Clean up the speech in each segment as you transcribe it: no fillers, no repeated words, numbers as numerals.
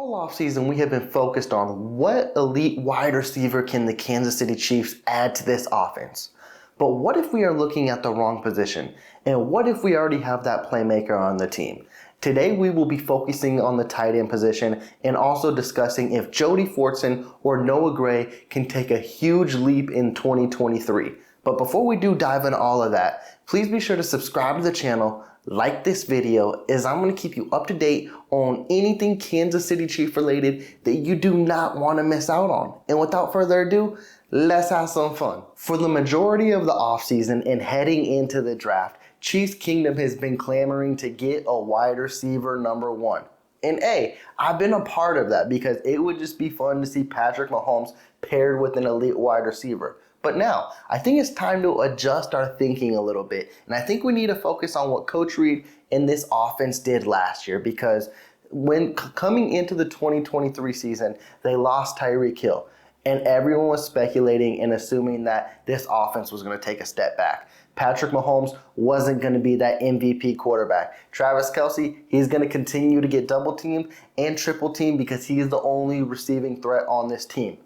All offseason, we have been focused on what elite wide receiver can the Kansas City Chiefs add to this offense. But what if we are looking at the wrong position? And what if we already have that playmaker on the team? Today, we will be focusing on the tight end position and also discussing if Jody Fortson or Noah Gray can take a huge leap in 2023. But before we do dive into all of that, please be sure to subscribe to the channel, like this video, as I'm going to keep you up to date on anything Kansas City Chief related that you do not want to miss out on. And without further ado, let's have some fun. For the majority of the offseason and heading into the draft, Chiefs Kingdom has been clamoring to get a wide receiver number one. And hey, I've been a part of that because it would just be fun to see Patrick Mahomes paired with an elite wide receiver. But now, I think it's time to adjust our thinking a little bit. And I think we need to focus on what Coach Reid and this offense did last year, because when coming into the 2023 season, they lost Tyreek Hill. And everyone was speculating and assuming that this offense was going to take a step back. Patrick Mahomes wasn't going to be that MVP quarterback. Travis Kelce, he's going to continue to get double teamed and triple teamed because he's the only receiving threat on this team.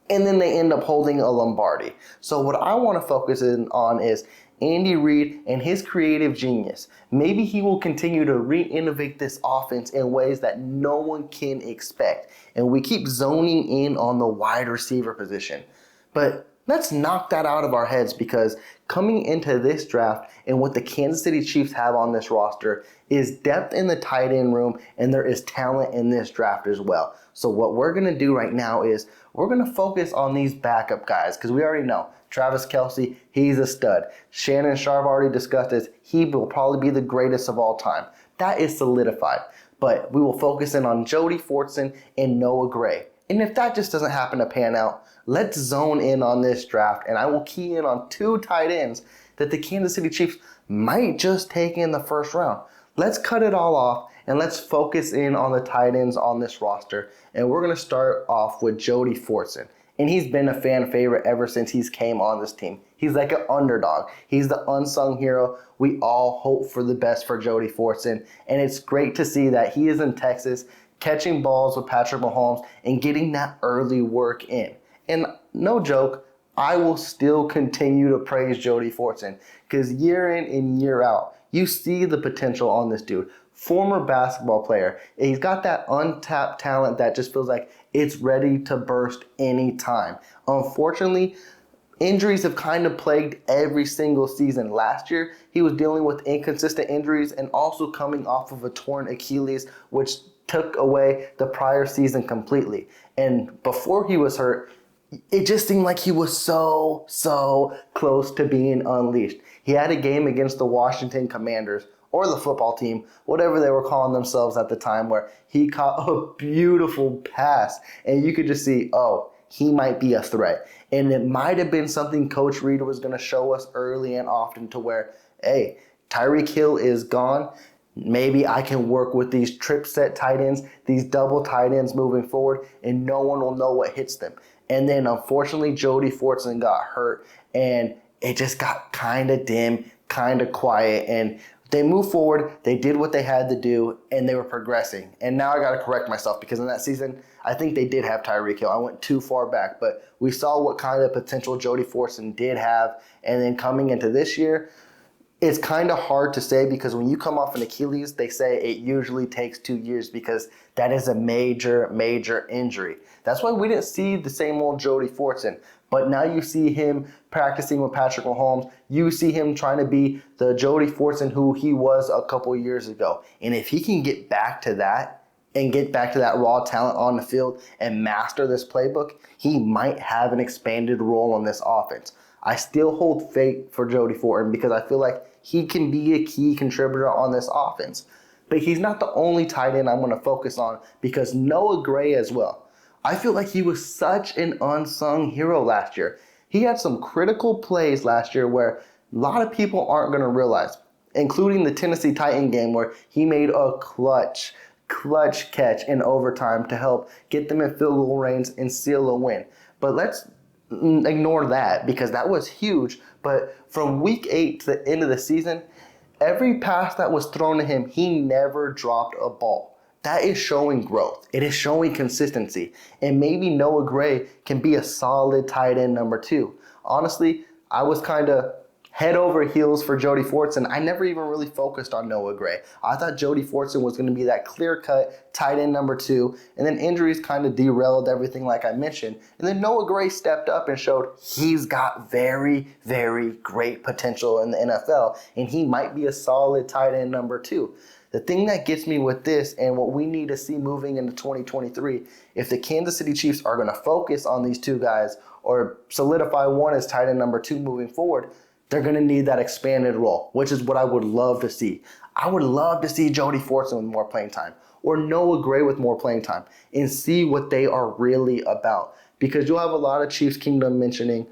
And then they end up holding a Lombardi. So what I want to focus in on is Andy Reid and his creative genius. Maybe he will continue to re-innovate this offense in ways that no one can expect. And we keep zoning in on the wide receiver position. But let's knock that out of our heads, because coming into this draft and what the Kansas City Chiefs have on this roster is depth in the tight end room, and there is talent in this draft as well. So what we're going to do right now is we're going to focus on these backup guys, because we already know Travis Kelce, he's a stud. Shannon Sharp already discussed this. He will probably be the greatest of all time. That is solidified. But we will focus in on Jody Fortson and Noah Gray. And if that just doesn't happen to pan out, let's zone in on this draft, and I will key in on two tight ends that the Kansas City Chiefs might just take in the first round. Let's cut it all off, and let's focus in on the tight ends on this roster. And we're going to start off with Jody Fortson. And he's been a fan favorite ever since he's came on this team. He's like an underdog. He's the unsung hero. We all hope for the best for Jody Fortson. And it's great to see that he is in Texas, catching balls with Patrick Mahomes and getting that early work in. And no joke, I will still continue to praise Jody Fortson, because year in and year out, you see the potential on this dude. Former basketball player. He's got that untapped talent that just feels like it's ready to burst anytime. Unfortunately, injuries have kind of plagued every single season. Last year, he was dealing with inconsistent injuries and also coming off of a torn Achilles, which took away the prior season completely. And before he was hurt, it just seemed like he was so close to being unleashed. He had a game against the Washington Commanders, or the football team, whatever they were calling themselves at the time, where he caught a beautiful pass. And you could just see, oh, he might be a threat. And it might have been something Coach Reid was going to show us early and often, to where, hey, Tyreek Hill is gone. Maybe I can work with these trip set tight ends, these double tight ends moving forward, and no one will know what hits them. And then, unfortunately, Jody Fortson got hurt, and it just got kind of dim, kind of quiet. And they moved forward, they did what they had to do, and they were progressing. And now I got to correct myself, because in that season, I think they did have Tyreek Hill. I went too far back, but we saw what kind of potential Jody Fortson did have. And then coming into this year, it's kind of hard to say, because when you come off an Achilles, they say it usually takes 2 years, because that is a major injury. That's why we didn't see the same old Jody Fortson. But now you see him practicing with Patrick Mahomes. You see him trying to be the Jody Fortson who he was a couple years ago. And if he can get back to that and get back to that raw talent on the field and master this playbook, he might have an expanded role on this offense. I still hold faith for Jody Fortson, because I feel like he can be a key contributor on this offense. But he's not the only tight end I'm going to focus on, because Noah Gray as well. I feel like he was such an unsung hero last year. He had some critical plays last year where a lot of people aren't going to realize, including the Tennessee Titan game, where he made a clutch catch in overtime to help get them in field goal range and seal a win. But let's ignore that, because that was huge. But from week 8 to the end of the season, every pass that was thrown to him, he never dropped a ball. that is showing growth. It is showing consistency. And maybe Noah Gray can be a solid tight end number 2. Honestly, I was kind of head over heels for Jody Fortson. I never even really focused on Noah Gray. I thought Jody Fortson was going to be that clear-cut tight end number 2, and then injuries kind of derailed everything like I mentioned. And then Noah Gray stepped up and showed he's got very, very great potential in the NFL, and he might be a solid tight end number 2. The thing that gets me with this and what we need to see moving into 2023, if the Kansas City Chiefs are going to focus on these 2 guys or solidify one as tight end number 2 moving forward, they're going to need that expanded role, which is what I would love to see. I would love to see Jody Fortson with more playing time or Noah Gray with more playing time and see what they are really about. Because you'll have a lot of Chiefs Kingdom mentioning,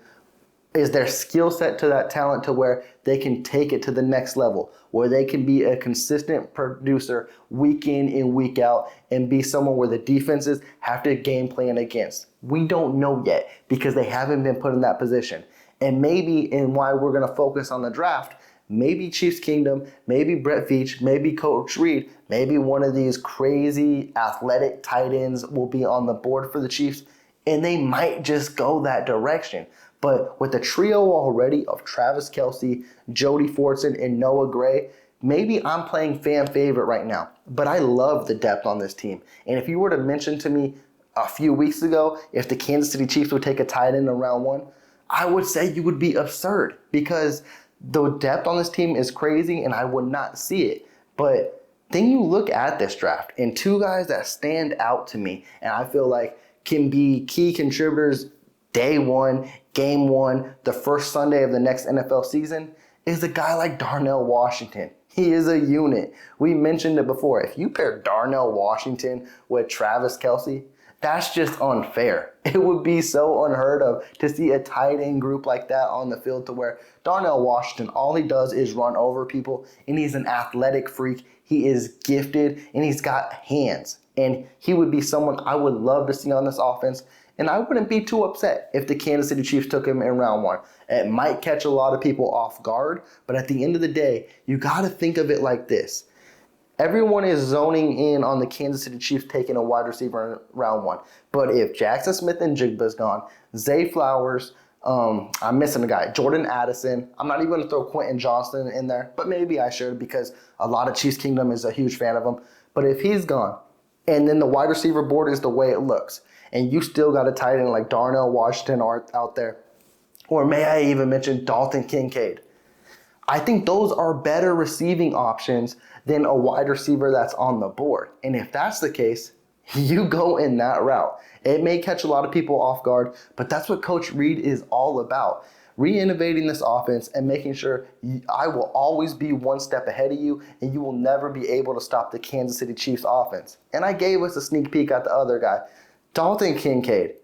is their skill set to that talent to where they can take it to the next level, where they can be a consistent producer week in and week out and be someone where the defenses have to game plan against. We don't know yet because they haven't been put in that position. And maybe, and why we're going to focus on the draft, maybe Chiefs Kingdom, maybe Brett Veach, maybe Coach Reed, maybe one of these crazy athletic tight ends will be on the board for the Chiefs, and they might just go that direction. But with the trio already of Travis Kelce, Jody Fortson, and Noah Gray, maybe I'm playing fan favorite right now. But I love the depth on this team. And if you were to mention to me a few weeks ago if the Kansas City Chiefs would take a tight end in round 1, I would say you would be absurd because the depth on this team is crazy and I would not see it. But then you look at this draft and 2 guys that stand out to me and I feel like can be key contributors day 1, game 1, the first Sunday of the next NFL season is a guy like Darnell Washington. He is a unit. We mentioned it before. If you pair Darnell Washington with Travis Kelce, that's just unfair. It would be so unheard of to see a tight end group like that on the field to where Darnell Washington, all he does is run over people, and he's an athletic freak. He is gifted, and he's got hands. And he would be someone I would love to see on this offense, and I wouldn't be too upset if the Kansas City Chiefs took him in round 1. It might catch a lot of people off guard, but at the end of the day, you got to think of it like this. Everyone is zoning in on the Kansas City Chiefs taking a wide receiver in round 1. But if Jackson Smith-Njigba's gone, Zay Flowers, I'm missing a guy, Jordan Addison. I'm not even going to throw Quentin Johnston in there, but maybe I should because a lot of Chiefs Kingdom is a huge fan of him. But if he's gone, and then the wide receiver board is the way it looks, and you still got a tight end like Darnell Washington out there, or may I even mention Dalton Kincaid, I think those are better receiving options than a wide receiver that's on the board. And if that's the case, you go in that route. It may catch a lot of people off guard, but that's what Coach Reed is all about. Re-innovating this offense and making sure I will always be one step ahead of you and you will never be able to stop the Kansas City Chiefs offense. And I gave us a sneak peek at the other guy, Dalton Kincaid.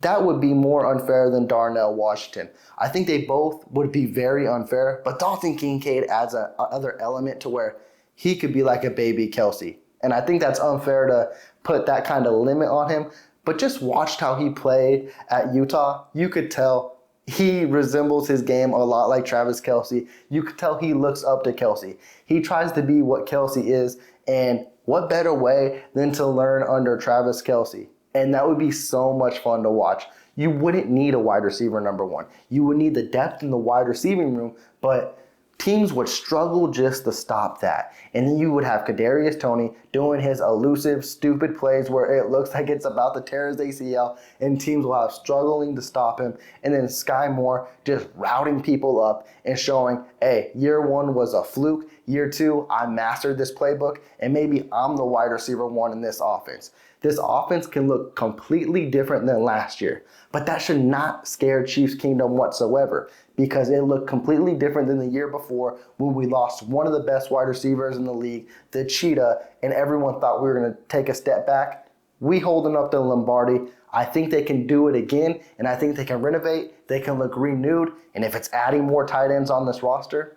That would be more unfair than Darnell Washington. I think they both would be very unfair, but Dalton Kincaid adds another element to where he could be like a baby Kelce. And I think that's unfair to put that kind of limit on him. But just watched how he played at Utah. You could tell he resembles his game a lot like Travis Kelce. You could tell he looks up to Kelce. He tries to be what Kelce is. And what better way than to learn under Travis Kelce? And that would be so much fun to watch. You wouldn't need a wide receiver number 1. You would need the depth in the wide receiving room, but teams would struggle just to stop that. And then you would have Kadarius Toney doing his elusive, stupid plays where it looks like it's about to tear his ACL, and teams will have struggling to stop him. And then Sky Moore just routing people up and showing, hey, year 1 was a fluke. Year 2, I mastered this playbook, and maybe I'm the wide receiver 1 in this offense. This offense can look completely different than last year, but that should not scare Chiefs Kingdom whatsoever because it looked completely different than the year before when we lost one of the best wide receivers in the league, the Cheetah, and everyone thought we were going to take a step back. We holding up the Lombardi. I think they can do it again, and I think they can renovate. They can look renewed, and if it's adding more tight ends on this roster,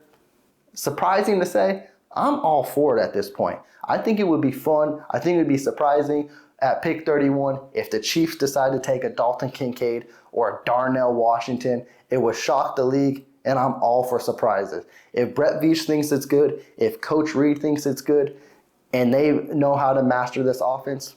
surprising to say, I'm all for it at this point. I think it would be fun. I think it would be surprising at pick 31 if the Chiefs decide to take a Dalton Kincaid or a Darnell Washington. It would shock the league, and I'm all for surprises. If Brett Veach thinks it's good, if Coach Reed thinks it's good, and they know how to master this offense,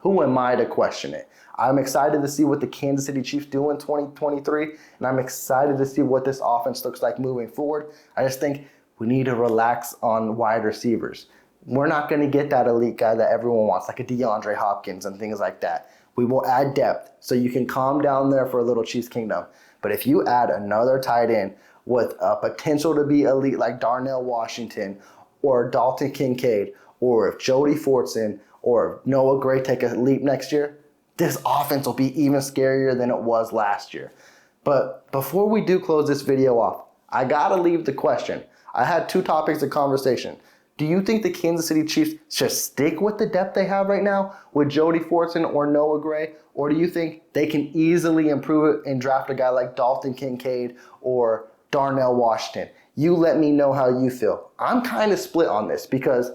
who am I to question it? I'm excited to see what the Kansas City Chiefs do in 2023, and I'm excited to see what this offense looks like moving forward. I just think we need to relax on wide receivers. We're not going to get that elite guy that everyone wants, like a DeAndre Hopkins and things like that. We will add depth, so you can calm down there for a little Chiefs Kingdom. But if you add another tight end with a potential to be elite like Darnell Washington or Dalton Kincaid, or if Jody Fortson or Noah Gray take a leap next year, this offense will be even scarier than it was last year. But before we do close this video off, I gotta leave the question. I had two topics of conversation. Do you think the Kansas City Chiefs should stick with the depth they have right now with Jody Fortson or Noah Gray? Or do you think they can easily improve it and draft a guy like Dalton Kincaid or Darnell Washington? You let me know how you feel. I'm kind of split on this because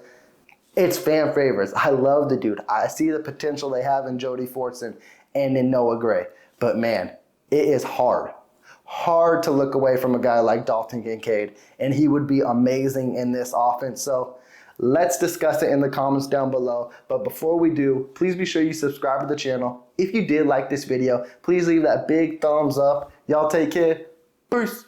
it's fan favorites. I love the dude. I see the potential they have in Jody Fortson and in Noah Gray. But man, it is hard to look away from a guy like Dalton Kincaid, and he would be amazing in this offense. So let's discuss it in the comments down below. But before we do, please be sure you subscribe to the channel. If you did like this video, please leave that big thumbs up. Y'all take care. Peace.